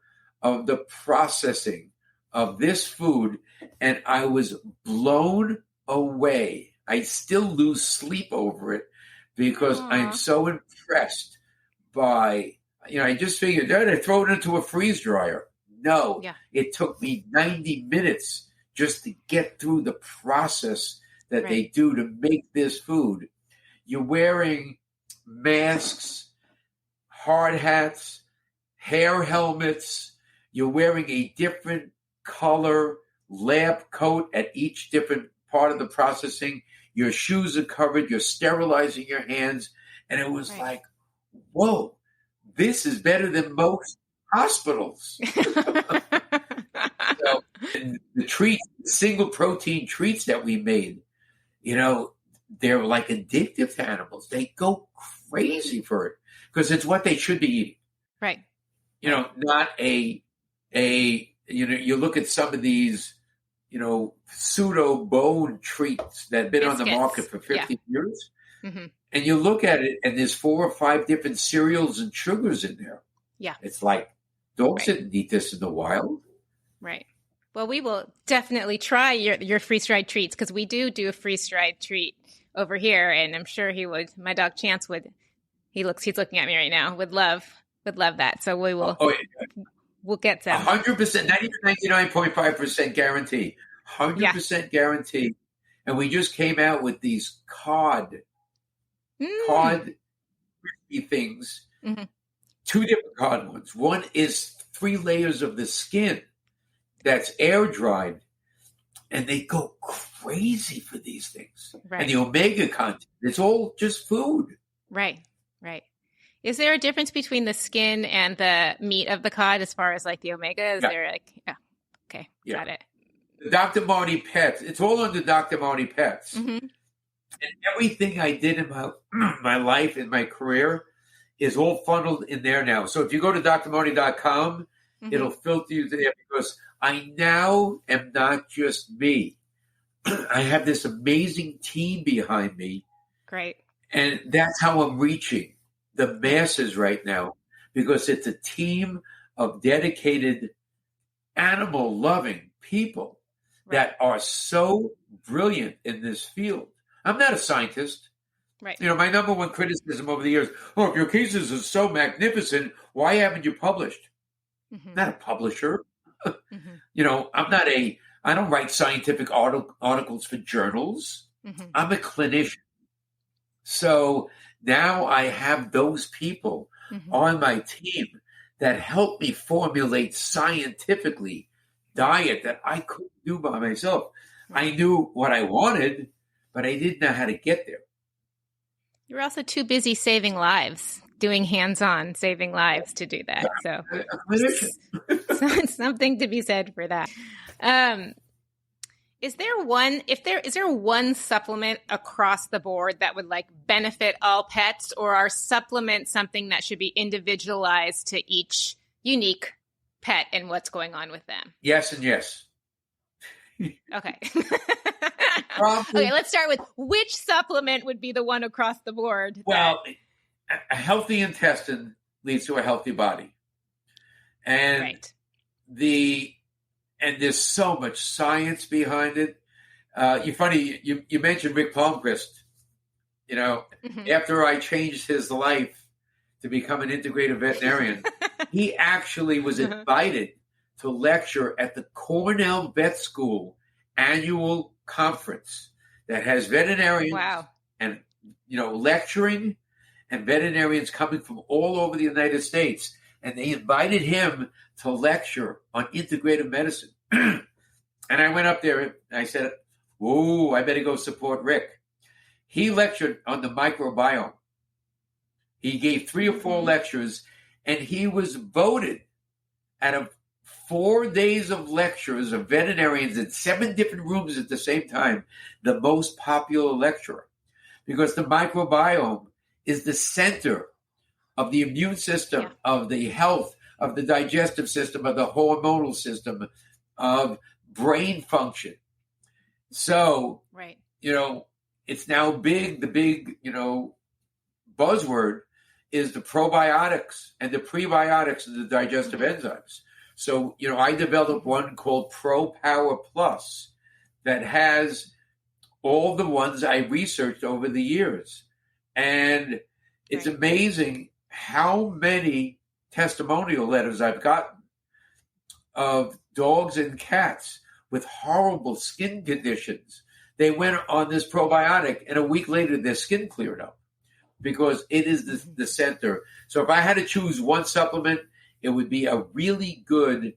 of the processing of this food, and I was blown away. I still lose sleep over it because I'm so impressed by, I just figured, I throw it into a freeze dryer. No, It took me 90 minutes just to get through the process that they do to make this food. You're wearing masks, hard hats, hair helmets. You're wearing a different color lab coat at each different part of the processing. Your shoes are covered. You're sterilizing your hands. And it was like, whoa, this is better than most hospitals. So, and the treats, the single protein treats that we made, they're like addictive to animals. They go crazy for it because it's what they should be eating. Right. Not you look at some of these, pseudo bone treats that have been on the market for 50 years. Mm-hmm. And you look at it and there's 4 or 5 different cereals and sugars in there. Yeah. It's like, dogs didn't eat this in the wild. Right. Well, we will definitely try your freeze-dried treats because we do a freeze-dried treat over here. And I'm sure he would, my dog Chance would, he's looking at me right now, would love that. So we will, we'll get some. 100%, not even 99.5% guarantee, 100% guarantee. And we just came out with these cod crispy things, 2 different cod ones. One is 3 layers of the skin that's air dried, and they go crazy for these things. Right. And the omega content, it's all just food. Right. Is there a difference between the skin and the meat of the cod as far as like the omega? Is there got it. Dr. Marty Pets, it's all under Dr. Marty Pets. Mm-hmm. And everything I did in my life, in my career, is all funneled in there now. So if you go to drmarty.com, it'll filter you there because I now am not just me. I have this amazing team behind me. Great. And that's how I'm reaching the masses right now because it's a team of dedicated animal-loving people that are so brilliant in this field. I'm not a scientist. Right. My number one criticism over the years, if your cases are so magnificent, why haven't you published? Mm-hmm. Not a publisher. Mm-hmm. I don't write scientific articles for journals. Mm-hmm. I'm a clinician. So now I have those people on my team that help me formulate scientifically diet that I couldn't do by myself. I knew what I wanted, but I didn't know how to get there. You're also too busy saving lives, doing hands-on saving lives to do that. So it's something to be said for that. Is there one supplement across the board that would benefit all pets, or are supplements something that should be individualized to each unique pet and what's going on with them? Yes and yes. Okay. Okay, let's start with which supplement would be the one across the board? Well, a healthy intestine leads to a healthy body. And and there's so much science behind it. You mentioned Rick Palmquist. After I changed his life to become an integrative veterinarian, he actually was invited to lecture at the Cornell Vet School annual conference that has veterinarians and lecturing, and veterinarians coming from all over the United States. And they invited him to lecture on integrative medicine. And I went up there and I said, whoa, I better go support Rick. He lectured on the microbiome. He gave 3 or 4 lectures, and he was voted out of 4 days of lectures of veterinarians in 7 different rooms at the same time, the most popular lecturer, because the microbiome is the center of the immune system, of the health, of the digestive system, of the hormonal system, of brain function. So, it's now big. The big, buzzword is the probiotics and the prebiotics and the digestive enzymes. So, I developed one called Pro Power Plus that has all the ones I researched over the years. And it's amazing how many testimonial letters I've gotten of dogs and cats with horrible skin conditions. They went on this probiotic, and a week later, their skin cleared up because it is the center. So if I had to choose one supplement, it would be a really good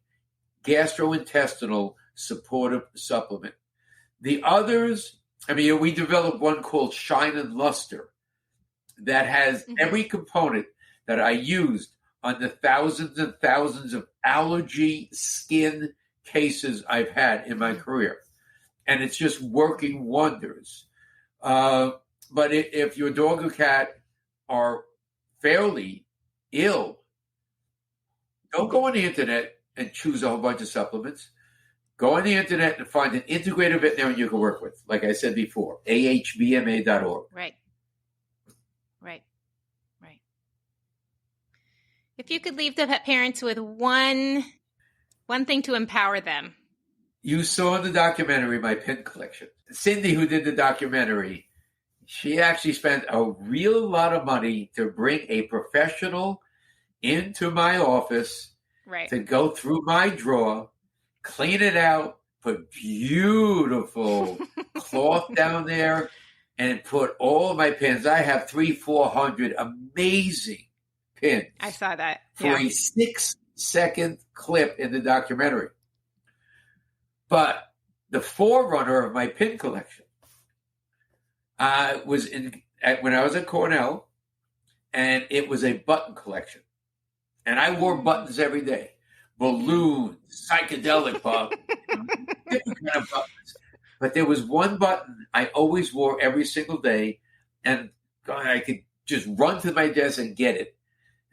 gastrointestinal supportive supplement. The others, we developed one called Shine and Luster that has every component that I used on the thousands and thousands of allergy skin cases I've had in my career. And it's just working wonders. But if your dog or cat are fairly ill, don't go on the internet and choose a whole bunch of supplements. Go on the internet and find an integrative veterinarian you can work with. Like I said before, ahvma.org. Right. If you could leave the pet parents with one thing to empower them. You saw in the documentary my pin collection. Cindy, who did the documentary, she actually spent a real lot of money to bring a professional into my office to go through my drawer, clean it out, put beautiful cloth down there, and put all of my pins. I have 300-400 amazing pins. I saw that. For a 6-second clip in the documentary. But the forerunner of my pin collection was when I was at Cornell, and it was a button collection. And I wore buttons every day. Balloons, psychedelic buttons, different kind of buttons. But there was one button I always wore every single day, and God, I could just run to my desk and get it.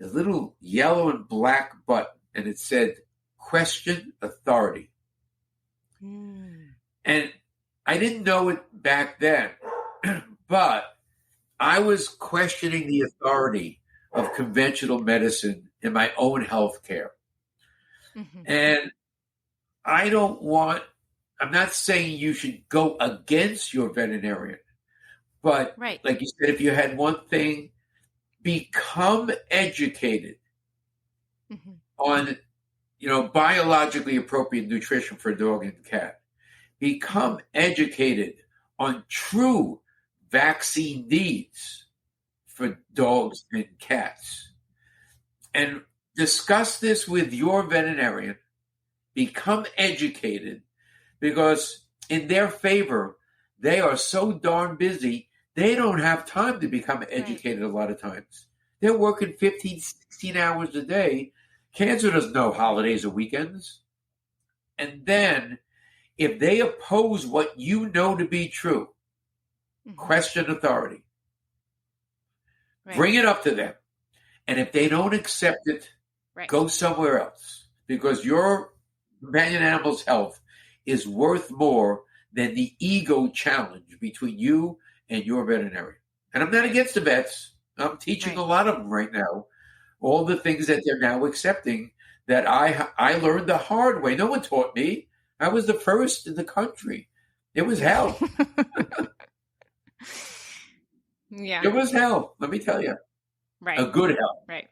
A little yellow and black button, and it said, "Question authority." And I didn't know it back then, but I was questioning the authority of conventional medicine in my own health care. And I don't want I'm not saying you should go against your veterinarian, but Right. like you said, if you had one thing, become educated on, biologically appropriate nutrition for dog and cat. Become educated on true vaccine needs for dogs and cats. And discuss this with your veterinarian. Become educated, because in their favor, they are so darn busy, they don't have time to become educated a lot of times. They're working 15, 16 hours a day. Cancer doesn't know holidays or weekends. And then, if they oppose what you know to be true, question authority. Right. Bring it up to them. And if they don't accept it, go somewhere else. Because your companion animal's health is worth more than the ego challenge between you and your veterinarian. And I'm not against the vets. I'm teaching a lot of them right now. All the things that they're now accepting that I learned the hard way. No one taught me. I was the first in the country. It was hell. Yeah. It was hell, let me tell you. Right. A good hell. Right.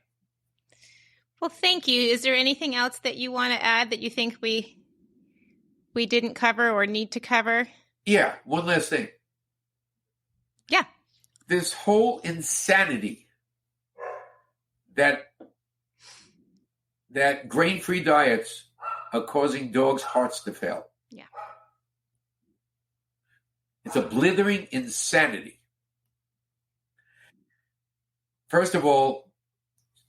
Well, thank you. Is there anything else that you want to add that you think we didn't cover or need to cover? Yeah, one last thing. Yeah. This whole insanity that grain-free diets are causing dogs' hearts to fail. Yeah. It's a blithering insanity. First of all,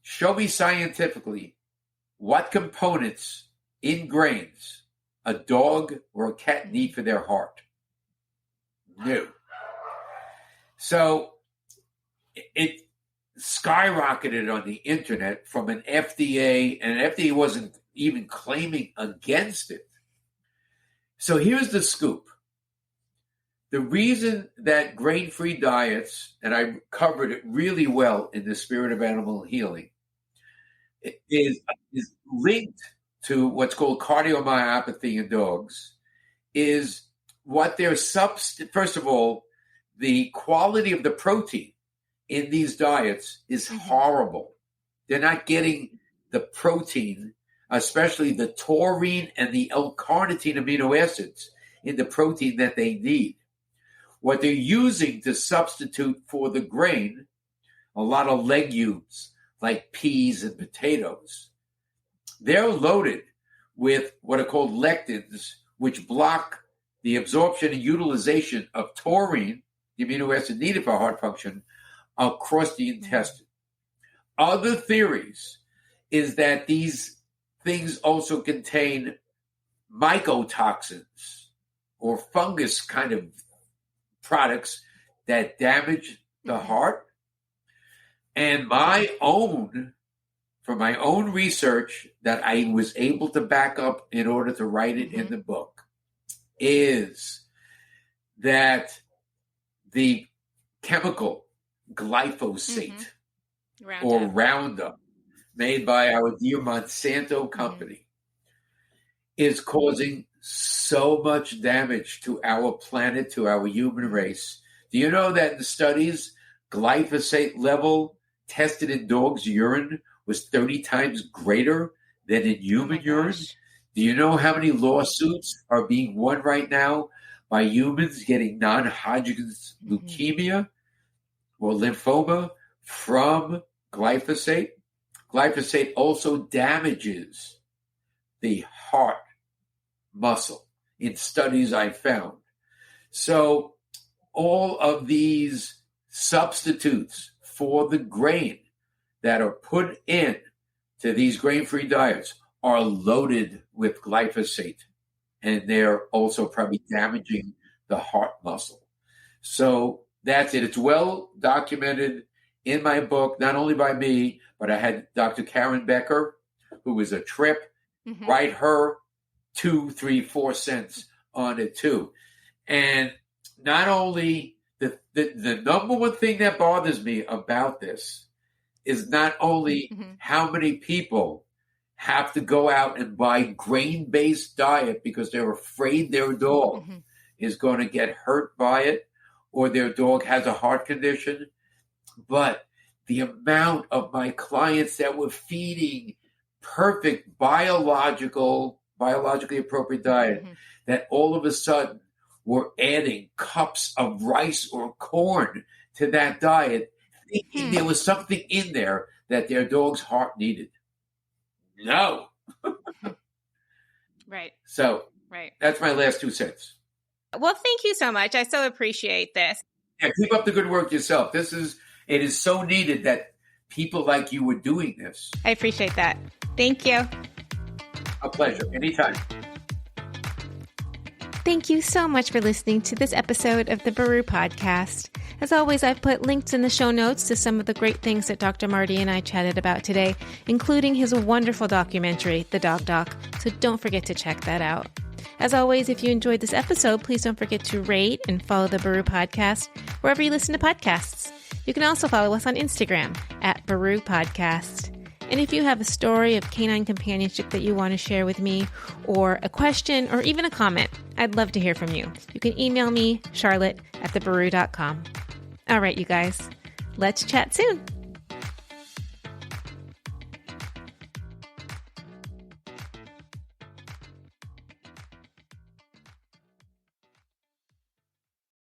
show me scientifically what components in grains a dog or a cat need for their heart. No. So it skyrocketed on the internet from an FDA, and an FDA wasn't even claiming against it. So here's the scoop. The reason that grain-free diets, and I covered it really well in the Spirit of Animal Healing, is linked to what's called cardiomyopathy in dogs, is what their first of all, the quality of the protein in these diets is horrible. They're not getting the protein, especially the taurine and the L-carnitine amino acids in the protein that they need. What they're using to substitute for the grain, a lot of legumes like peas and potatoes, they're loaded with what are called lectins, which block the absorption and utilization of taurine, the amino acid needed for heart function, across the intestine. Other theories is that these things also contain mycotoxins or fungus kind of products that damage the heart. And for my own research that I was able to back up in order to write it in the book, is that the chemical glyphosate or Roundup made by our dear Monsanto company is causing so much damage to our planet, to our human race. Do you know that in studies, glyphosate level tested in dogs' urine was 30 times greater than in human urine? Do you know how many lawsuits are being won right now by humans getting non-Hodgkin's leukemia or lymphoma from glyphosate? Glyphosate also damages the heart muscle in studies I found. So all of these substitutes for the grain that are put in to these grain-free diets are loaded with glyphosate, and they're also probably damaging the heart muscle. So that's it. It's well documented in my book, not only by me, but I had Dr. Karen Becker, who was a trip, write her 2, 3, 4 cents on it too. And not only the number one thing that bothers me about this is not only how many people have to go out and buy grain-based diet because they're afraid their dog is going to get hurt by it or their dog has a heart condition. But the amount of my clients that were feeding perfect biologically appropriate diet, that all of a sudden were adding cups of rice or corn to that diet, thinking there was something in there that their dog's heart needed. No. Right. So that's my last 2 cents. Well, thank you so much. I so appreciate this. Yeah, keep up the good work yourself. It is so needed that people like you were doing this. I appreciate that. Thank you. A pleasure. Anytime. Thank you so much for listening to this episode of the Baru Podcast. As always, I've put links in the show notes to some of the great things that Dr. Marty and I chatted about today, including his wonderful documentary, The Dog Doc, so don't forget to check that out. As always, if you enjoyed this episode, please don't forget to rate and follow the Baru Podcast wherever you listen to podcasts. You can also follow us on Instagram at Baru Podcast. And if you have a story of canine companionship that you want to share with me, or a question, or even a comment, I'd love to hear from you. You can email me, Charlotte@thebaru.com. All right, you guys, let's chat soon.